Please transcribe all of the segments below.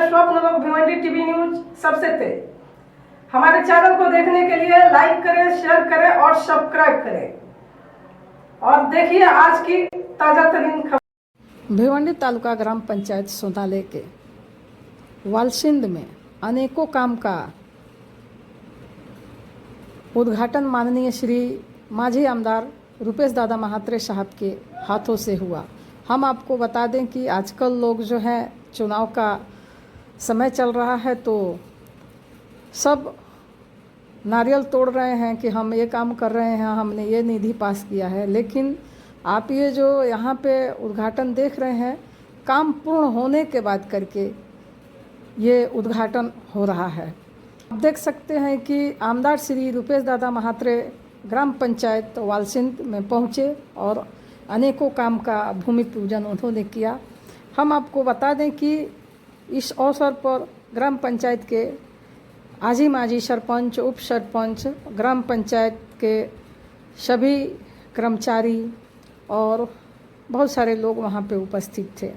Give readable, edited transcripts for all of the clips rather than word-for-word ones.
स्वप्न लोग Bhiwandi TV news सबसे तेज। हमारे चैनल को देखने के लिए लाइक करें, शेयर करें और सब्सक्राइब करें और देखिए आज की ताजा तरीन खबर। भिवंडी तालुका ग्राम पंचायत सोनाले के वालसिंद में अनेकों काम का उद्घाटन माननीय श्री माजी आमदार रुपेश दादा महात्रे साहब के हाथों से हुआ। हम आपको बता दें कि आजकल लोग जो है चुनाव का समय चल रहा है तो सब नारियल तोड़ रहे हैं कि हम ये काम कर रहे हैं, हमने ये निधि पास किया है। लेकिन आप ये जो यहाँ पे उद्घाटन देख रहे हैं, काम पूर्ण होने के बाद करके ये उद्घाटन हो रहा है। आप देख सकते हैं कि आमदार श्री रुपेश दादा महात्रे ग्राम पंचायत वालसिंद में पहुँचे और अनेकों काम का भूमि पूजन उन्होंने किया। हम आपको बता दें कि इस अवसर पर ग्राम पंचायत के आजी माजी सरपंच, उप सरपंच, ग्राम पंचायत के सभी कर्मचारी और बहुत सारे लोग वहाँ पे उपस्थित थे।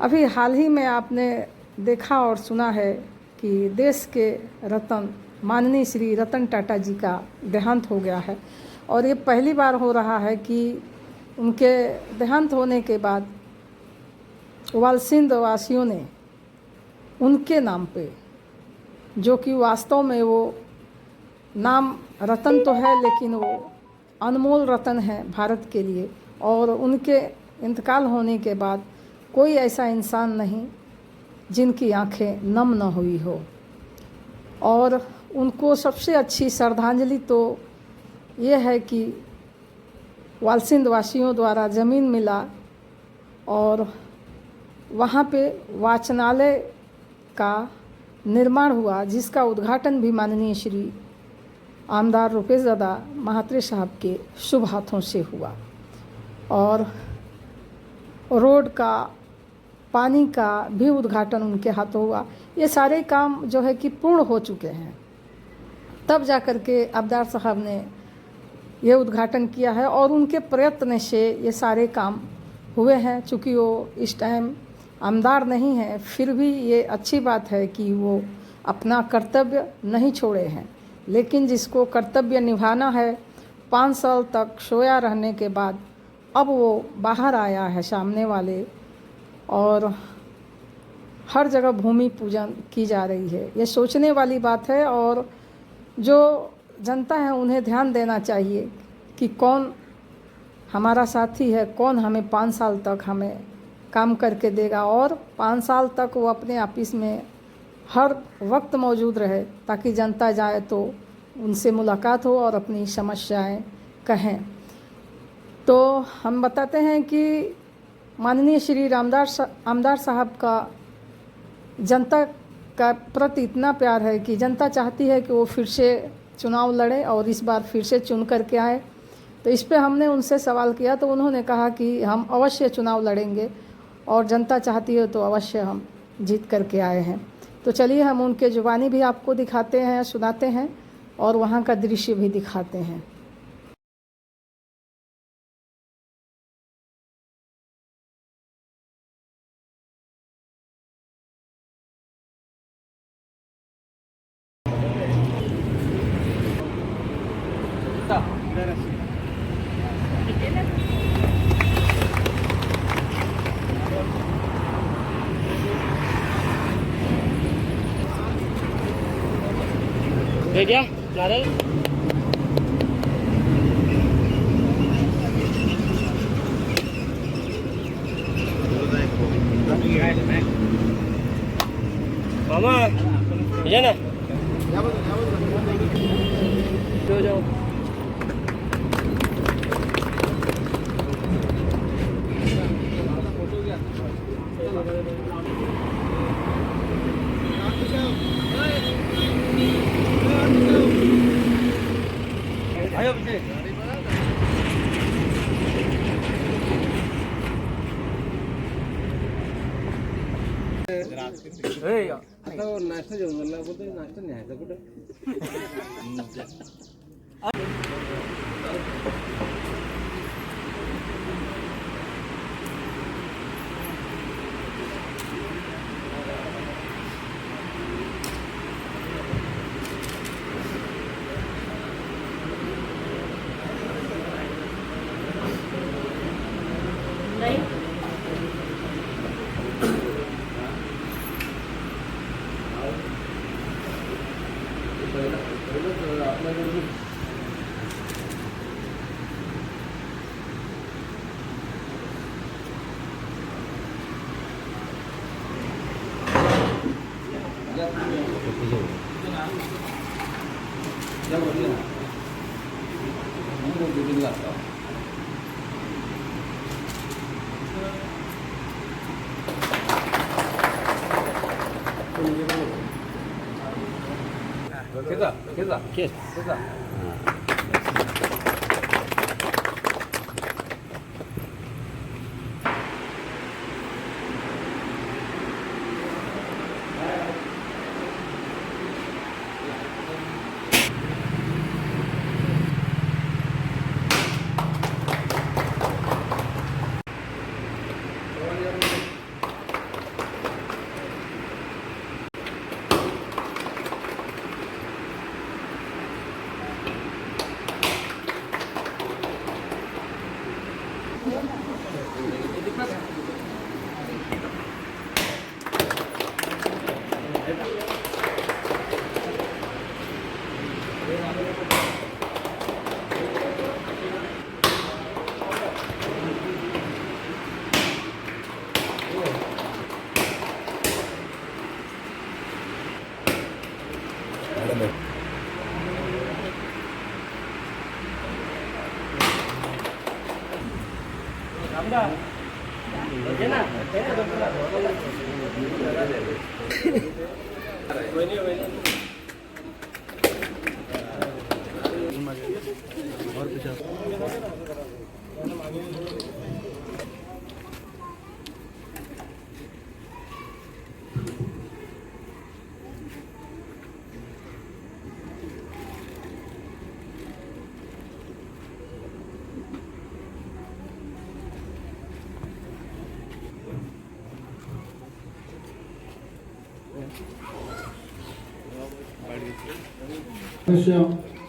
अभी हाल ही में आपने देखा और सुना है कि देश के रत्न माननीय श्री रतन टाटा जी का देहांत हो गया है और ये पहली बार हो रहा है कि उनके देहांत होने के बाद वालसिंद वासियों ने उनके नाम पे, जो कि वास्तव में वो नाम रतन तो है लेकिन वो अनमोल रतन है भारत के लिए, और उनके इंतकाल होने के बाद कोई ऐसा इंसान नहीं जिनकी आंखें नम न हुई हो। और उनको सबसे अच्छी श्रद्धांजलि तो ये है कि वालसिंद वासियों द्वारा ज़मीन मिला और वहाँ पे वाचनालय का निर्माण हुआ, जिसका उद्घाटन भी माननीय श्री आमदार रुपेश दादा महात्रे साहब के शुभ हाथों से हुआ। और रोड का, पानी का भी उद्घाटन उनके हाथों हुआ। ये सारे काम जो है कि पूर्ण हो चुके हैं, तब जा कर के आमदार साहब ने ये उद्घाटन किया है और उनके प्रयत्न से ये सारे काम हुए हैं। चूँकि वो इस टाइम आमदार नहीं है, फिर भी ये अच्छी बात है कि वो अपना कर्तव्य नहीं छोड़े हैं। लेकिन जिसको कर्तव्य निभाना है, 5 साल तक सोया रहने के बाद अब वो बाहर आया है सामने वाले, और हर जगह भूमि पूजन की जा रही है। ये सोचने वाली बात है और जो जनता है उन्हें ध्यान देना चाहिए कि कौन हमारा साथी है, कौन हमें 5 साल तक हमें काम करके देगा, और 5 साल तक वो अपने ऑफिस में हर वक्त मौजूद रहे ताकि जनता जाए तो उनसे मुलाकात हो और अपनी समस्याएं कहें। तो हम बताते हैं कि माननीय श्री आमदार साहब का जनता का प्रति इतना प्यार है कि जनता चाहती है कि वो फिर से चुनाव लड़े और इस बार फिर से चुन करके आए। तो इस पे हमने उनसे सवाल किया तो उन्होंने कहा कि हम अवश्य चुनाव लड़ेंगे और जनता चाहती है तो अवश्य हम जीत करके आए हैं। तो चलिए हम उनके जुबानी भी आपको दिखाते हैं, सुनाते हैं और वहाँ का दृश्य भी दिखाते हैं। दे दिया नारियल। मामा भेजा ना, जाओ। आता नाश्ता जेवण मला बोलतो, नाश्ता न्यायचा कुठे? शूटिंग लागतं.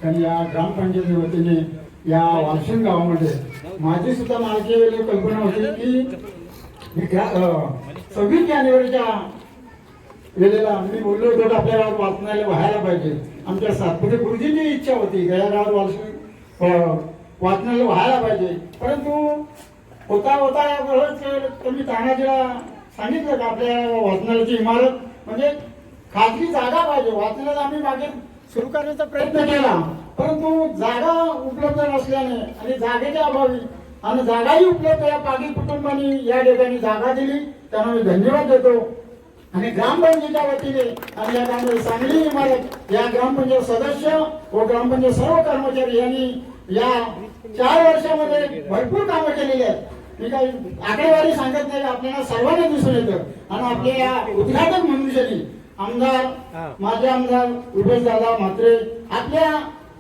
आणि या ग्रामपंचायती वतीने या वालशिंद गावामध्ये माझी सुद्धा मालकी वेळी कल्पना होती की 26 जानेवारीच्या वेळेला मी बोललो होतो आपल्या गावात वाचनालय व्हायला पाहिजे. आमच्या सातपुते गुरुजींची इच्छा होती या गावात वाचनालय व्हायला पाहिजे. परंतु होता होता तुम्ही तानाजीला सांगितलं का आपल्या वाचनालयाची इमारत म्हणजे खाजगी जागा पाहिजे. वाचनालय आम्ही मागे सुरू करण्याचा प्रयत्न केला परंतु जागा उपलब्ध नसल्याने आणि जागेच्या अभावी आणि जागाही उपलब्ध या पाटील कुटुंबांनी या ठिकाणी जागा दिली त्यांना मी धन्यवाद देतो. आणि ग्रामपंचायतीच्या वतीने आणि या ग्रामपंचायत चांगली इमारत या ग्रामपंचायत सदस्य व ग्रामपंचायत सर्व कर्मचारी यांनी या 4 वर्षामध्ये भरपूर कामं केलेली आहेत. मी काही आकडेवारी सांगत नाही, आपल्याला सर्वांना दिसून येतं. आणि आपल्या या उद्घाटक मनुष्यानी आमदार माझे आमदार उमेश दादा म्हात्रे आपल्या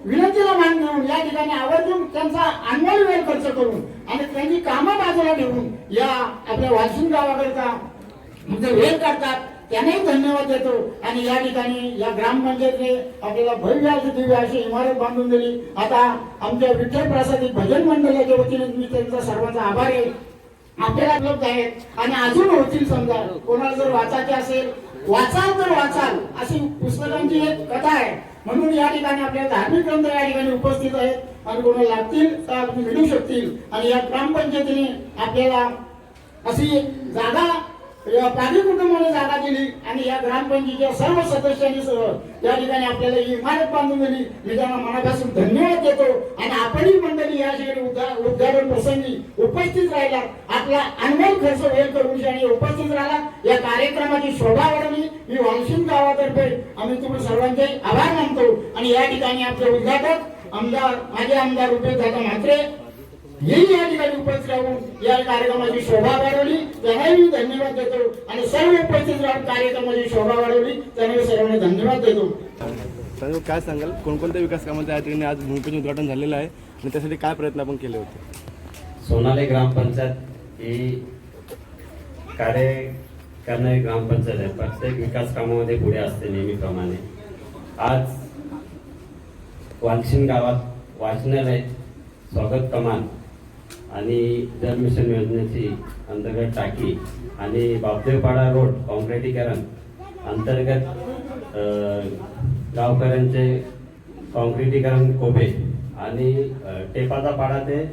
विनंतीला मान देऊन या ठिकाणी आवर्जून त्यांचा अनमोल वेळ खर्च करून आणि त्यांची कामं बाजूला ठेवून या आपल्या वाशिंद गावाकरता म्हणजे वेळ काढतात त्यांनाही धन्यवाद देतो. आणि या ठिकाणी या ग्रामपंचायतीने आपल्याला भव्य अशी दिव्य अशी इमारत बांधून दिली. आता आमच्या विठ्ठल प्रसादी भजन मंडळाच्या वतीने मी त्यांचा सर्वांचा आभारी आहे. आपल्याला उपलब्ध आहेत आणि अजून होतील. समजा कोणाला जर वाचायचे असेल वाचाल तर वाचाल अशी पुस्तकांची एक कथा आहे. म्हणून या ठिकाणी आपल्या धार्मिक ग्रंथ या ठिकाणी उपस्थित आहेत आणि कोणाला लागतील तर आपण मिळू शकतील. आणि या ग्रामपंचायतीने आपल्याला अशी जागा पाटील कुटुंबाने जागा दिली आणि या ग्रामपंचायतीच्या सर्व सदस्यांनी सह या ठिकाणी आपल्याला ही इमारत बांधून दिली. मी त्यांना मनापासून धन्यवाद देतो. आणि आपणही मंडळी या ठिकाणी उद्घाटन प्रसंगी उपस्थित राहिला आपला अनमोल खर्च वेळ करून आणि उपस्थित राहिला. या कार्यक्रमाची शोभा वाढवली मी वालशिंद गावातर्फे आम्ही तुम्ही सर्वांचे आभार मानतो. आणि या ठिकाणी आपले उद्घाटक आमदार माझे आमदार उमेश दादा म्हात्रे हेही या ठिकाणी उपस्थित राहून या कार्यक्रमाची शोभा वाढवली त्यांनाही मी धन्यवाद देतो. आणि सर्व उपस्थित राहून कार्यक्रमाची शोभा वाढवली त्यांना मी सर्वांना धन्यवाद देतो. काय सांगाल कोणकोणत्या विकास कामांच्या या ठिकाणी आज भूमिपूजन उद्घाटन झालेलं आहे आणि त्यासाठी काय प्रयत्न आपण केले होते? सोनाली ग्रामपंचायत ही कार्य करणारी ग्रामपंचायत आहे. प्रत्येक विकास कामामध्ये पुढे असते नेहमीप्रमाणे. आज वालशिंद गावात वाचनालय स्वागत कमान आणि जल मिशन योजनेची अंतर्गत टाकी आणि बापदेवपाडा रोड कॉन्क्रिटीकरण अंतर्गत गावकऱ्यांचे कॉन्क्रिटीकरण कोबे आणि टेपाचा पाडा ते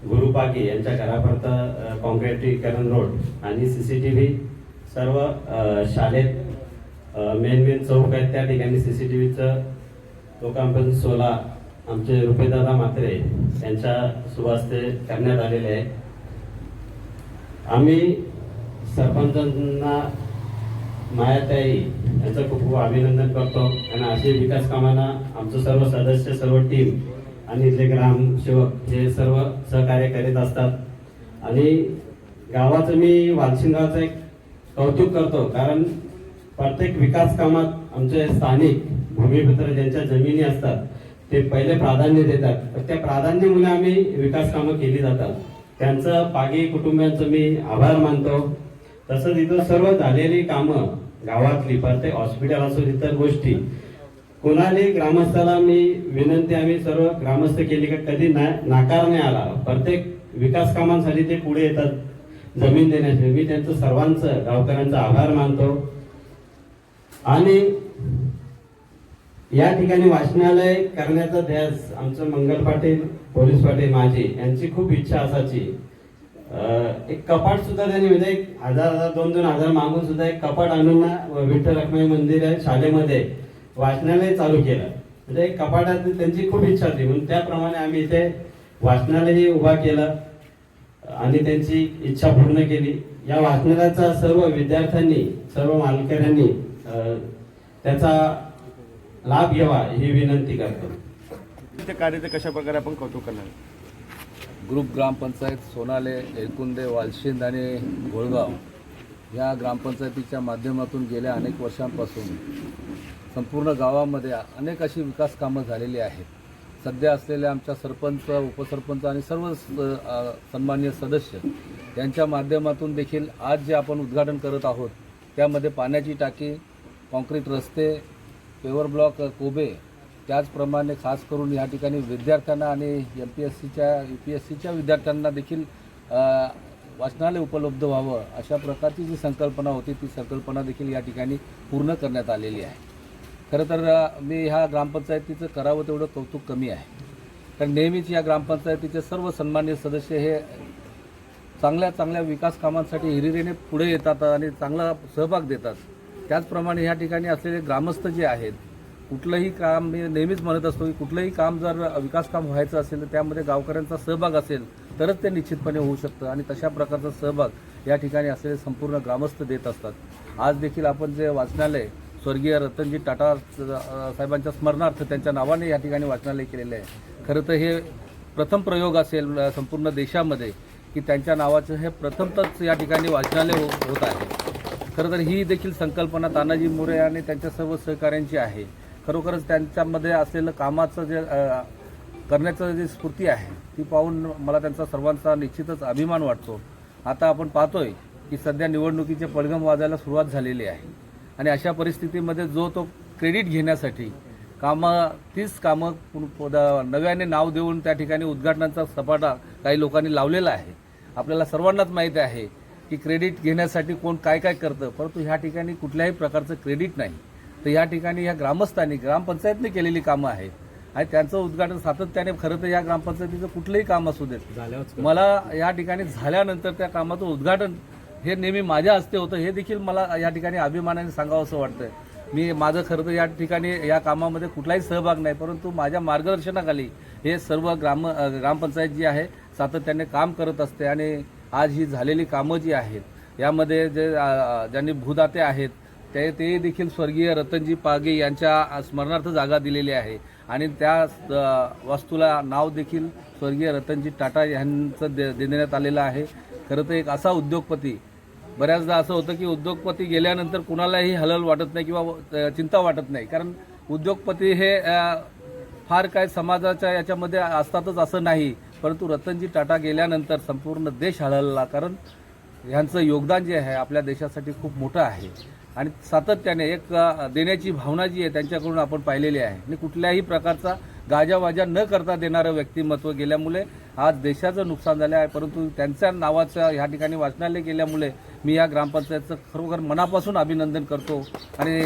गुरुपाकी यांच्या घरापर्यंत कॉन्क्रिटीकरण रोड आणि CCTV सर्व शाळेत मेन चौक आहेत त्या ठिकाणी CCTVचं लोकांपर्यंत 16 आमचे रुपेदादा म्हात्रे यांच्या सुवास्ते करण्यात आलेले आहे. आम्ही सरपंचांना मायाताई यांचं खूप खूप अभिनंदन करतो आणि असे विकास कामांना आमचं सर्व सदस्य, सर्व टीम आणि इथले ग्रामसेवक हे सर्व सहकार्य करीत असतात. आणि गावाचं मी वालशिंगाचं एक कौतुक करतो, कारण प्रत्येक विकास कामात आमचे स्थानिक भूमिपुत्र ज्यांच्या जमिनी असतात ते पहिले प्राधान्य देतात. तर त्या प्राधान्यामुळे आम्ही विकास कामं केली जातात. त्यांचं पागी कुटुंबियांचं मी आभार मानतो. तसंच इथं सर्व झालेली कामं गावातली, प्रत्येक हॉस्पिटल असो, इतर गोष्टी कोणालाही ग्रामस्थाला मी विनंती आम्ही सर्व ग्रामस्थ केली का कधी नाकार नाही आला. प्रत्येक विकास कामांसाठी ते पुढे येतात जमीन देण्यासाठी. मी त्यांचं सर्वांचं गावकऱ्यांचा आभार मानतो. आणि या ठिकाणी वाचनालय करण्याचा ध्यास आमचं मंगल पाटील, पोलीस पाटील माझी यांची खूप इच्छा असायची. एक कपाट सुद्धा त्यांनी म्हणजे 1000 2,000 मागून सुद्धा एक कपाट आणून विठ्ठल रखुमाई मंदिर आहे शाळेमध्ये वाचनालय चालू केलं. म्हणजे एक कपाटात त्यांची खूप इच्छा होती, म्हणून त्याप्रमाणे आम्ही इथे वाचनालय उभा केलं आणि त्यांची इच्छा पूर्ण केली. या वाचनालयाचा सर्व विद्यार्थ्यांनी, सर्व मालकऱ्यांनी त्याचा लाभ घ्यावा ही विनंती करतो. ते कार्याचे कशा प्रकारे आपण कौतुक करणार? ग्रुप ग्रामपंचायत सोनाले, एलकुंदे, वालशिंद आणि घोळगाव या ग्रामपंचायतीच्या माध्यमातून गेल्या अनेक वर्षांपासून संपूर्ण गावामध्ये अनेक अशी विकास कामं झालेली आहेत. सध्या असलेले आमच्या सरपंच, उपसरपंच आणि सर्व सन्माननीय सदस्य यांच्या माध्यमातून देखील आज जे आपण उद्घाटन करत आहोत त्यामध्ये पाण्याची टाकी, कॉन्क्रीट रस्ते, पेवर ब्लॉक, कोबे, त्याचप्रमाणे खास करून या ठिकाणी विद्यार्थ्यांना आणि MPSCच्या UPSCच्या विद्यार्थ्यांना देखील वाचनालय उपलब्ध व्हावं अशा प्रकारची जी संकल्पना होती ती संकल्पना देखील या ठिकाणी पूर्ण करण्यात आलेली आहे. खरं तर मी ह्या ग्रामपंचायतीचं करावं तेवढं कौतुक कमी आहे, कारण नेहमीच या ग्रामपंचायतीचे सर्व सन्माननीय सदस्य हे चांगल्या चांगल्या विकास कामांसाठी हिरिरीने पुढे येतात आणि चांगला सहभाग देतात. त्याचप्रमाणे ह्या ठिकाणी असलेले ग्रामस्थ जे आहेत, कुठलंही काम मी नेहमीच म्हणत असतो की कुठलंही काम जर विकास काम व्हायचं असेल तर त्यामध्ये गावकऱ्यांचा सहभाग असेल तरच ते निश्चितपणे होऊ शकतं आणि तशा प्रकारचा सहभाग या ठिकाणी असलेले संपूर्ण ग्रामस्थ देत असतात. आज देखील आपण जे वाचनालय स्वर्गीय रतनजी टाटा साहेबांच्या स्मरणार्थ त्यांच्या नावाने या ठिकाणी वाचनालय केलेलं आहे. खरं तर हे प्रथम प्रयोग असेल संपूर्ण देशामध्ये की त्यांच्या नावाचं हे प्रथमतच या ठिकाणी वाचनालय होत आहे. खरं तर ही देखील संकल्पना तानाजी मोरे आणि त्यांच्या सर्व सहकाऱ्यांची आहे. खरोखरच त्यांच्यामध्ये असलेलं कामाचं जे करण्याचं जी स्फूर्ती आहे ती पाहून मला त्यांचा सर्वांचा निश्चितच अभिमान वाटतो. आता आपण पाहतोय की सध्या निवडणुकीचे पडघम वाजायला सुरुवात झालेली आहे आणि अशा परिस्थितीमध्ये जो तो क्रेडिट घेण्यासाठी तीच कामं नव्याने नाव देऊन त्या ठिकाणी उद्घाटनाचा सपाटा काही लोकांनी लावलेला आहे. आपल्याला सर्वांनाच माहिती आहे की क्रेडिट घेण्यासाठी कोण काय काय करतं, परंतु ह्या ठिकाणी कुठल्याही प्रकारचं क्रेडिट नाही. तर या ठिकाणी ह्या ग्रामस्थांनी, ग्रामपंचायतने केलेली कामं आहेत आणि त्यांचं उद्घाटन सातत्याने, खरं तर या ग्रामपंचायतीचं कुठलंही काम असू देत, मला या ठिकाणी झाल्यानंतर त्या कामाचं उद्घाटन हे नेहमी माझ्या हस्ते होतं हे देखील मला या ठिकाणी अभिमानाने सांगावं असं वाटतंय. मी माझं खरं तर या ठिकाणी या कामामध्ये कुठलाही सहभाग नाही, परंतु माझ्या मार्गदर्शनाखाली हे सर्व ग्रामपंचायत जी आहे सातत्याने काम करत असते आणि आज ही झालेली कामं जी आहेत यामध्ये ज्यांनी भूदाते आहेत ते देखील स्वर्गीय रतनजी पागे यांच्या स्मरणार्थ जागा दिलेली आहे आणि त्या वास्तूला नाव देखील स्वर्गीय रतनजी टाटा यांचं देण्यात आलेलं आहे. खरं तर एक असा उद्योगपती, बऱ्याचदा असं होतं की उद्योगपती गेल्यानंतर कुणालाही हलल वाटत नाही किंवा चिंता वाटत नाही, कारण उद्योगपती हे फार काय समाजाच्या याच्यामध्ये असतातच असं नाही, परंतु रतनजी टाटा गेल्यानंतर संपूर्ण देश हलला, कारण ह्यांचं योगदान जे आहे आपल्या देशासाठी खूप मोठं आहे आणि सातत्याने एक देण्याची भावना जी आहे त्यांच्याकडून आपण पाहिलेली आहे आणि कुठल्याही प्रकारचा गाजावाजा न करता देणारं व्यक्तिमत्व गेल्यामुळे आज देशाचं नुकसान झालं आहे. परंतु त्यांच्या नावाचं ह्या ठिकाणी वाचनालय केल्यामुळे मी या ग्रामपंचायतचं खरोखर मनापासून अभिनंदन करतो आणि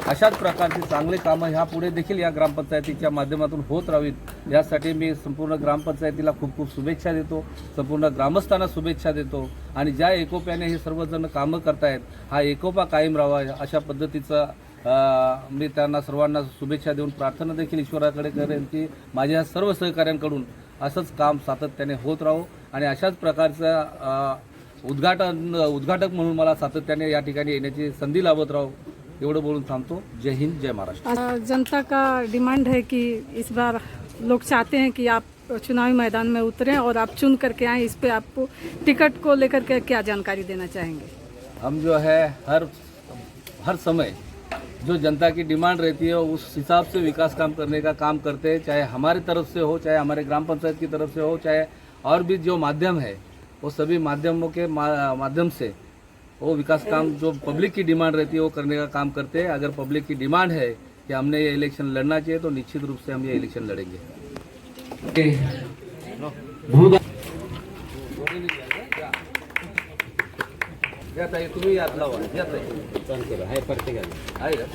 अशाच प्रकारची चांगली कामं ह्या पुढे देखील या ग्रामपंचायतीच्या माध्यमातून होत राहावीत यासाठी मी संपूर्ण ग्रामपंचायतीला खूप खूप शुभेच्छा देतो, संपूर्ण ग्रामस्थांना शुभेच्छा देतो आणि ज्या एकोप्याने हे सर्वजण कामं करतायत हा एकोपा कायम राहावा अशा पद्धतीचा मी त्यांना सर्वांना शुभेच्छा देऊन प्रार्थना देखील ईश्वराकडे करेन की माझ्या सर्व सहकाऱ्यांकडून असंच काम सातत्याने होत राहो आणि अशाच प्रकारचा उद्घाटक म्हणून मला सातत्याने या ठिकाणी येण्याची संधी लाभत राहो एवढं बोलून थांबतो. जय हिंद, जय महाराष्ट्र. जनता का डिमांड है कि इस बार लोग चाहते हैं कि आप चुनावी मैदान में उतरें और आप चुन करके आएँ. इस पे आपको टिकट को लेकर के क्या जानकारी देना चाहेंगे? हम जो है हर समय जो जनता की डिमांड रहती है उस हिसाब से विकास काम करने का काम करते हैं, चाहे हमारी तरफ से हो, चाहे हमारे ग्राम पंचायत की तरफ से हो, चाहे और भी जो माध्यम है वो सभी माध्यमों के माध्यम से वो विकास काम जो पब्लिक की डिमांड रहती है वो करने का काम करते हैं. अगर पब्लिक की डिमांड है कि हमने ये इलेक्शन लड़ना चाहिए तो निश्चित रूप से हम ये इलेक्शन लड़ेंगे. या ताई तुम्ही यात लावा. या ताई आहे प्रत्येकाला आहे का?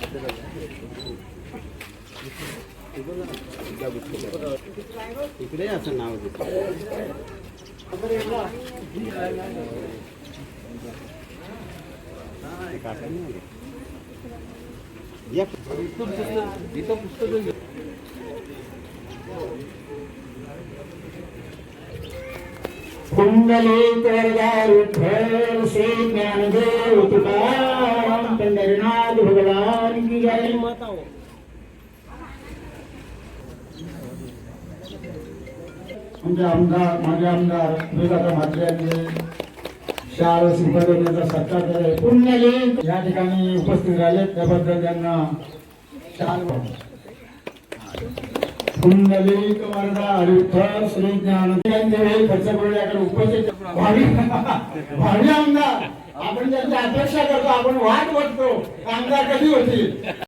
इकडे असं नाव देतो. इथं पुस्तक कुंडलिक वरदार विठ्ठल श्री ज्ञानदेव तुकाराम पंढरीनाथ भगवान की जय. माझे आमदार विकास म्हात्रे शाळा संपादनाचा सत्कार करे. पुण्यलिक या ठिकाणी उपस्थित राहिले त्याबद्दल त्यांना पुण्यलिक वरदार विठ्ठल श्री ज्ञानदेव खर्च करून याकडे उपस्थित भावी आमदार आपण त्यांची अपेक्षा करतो, आपण वाट बघतो आमदार कधी होतील.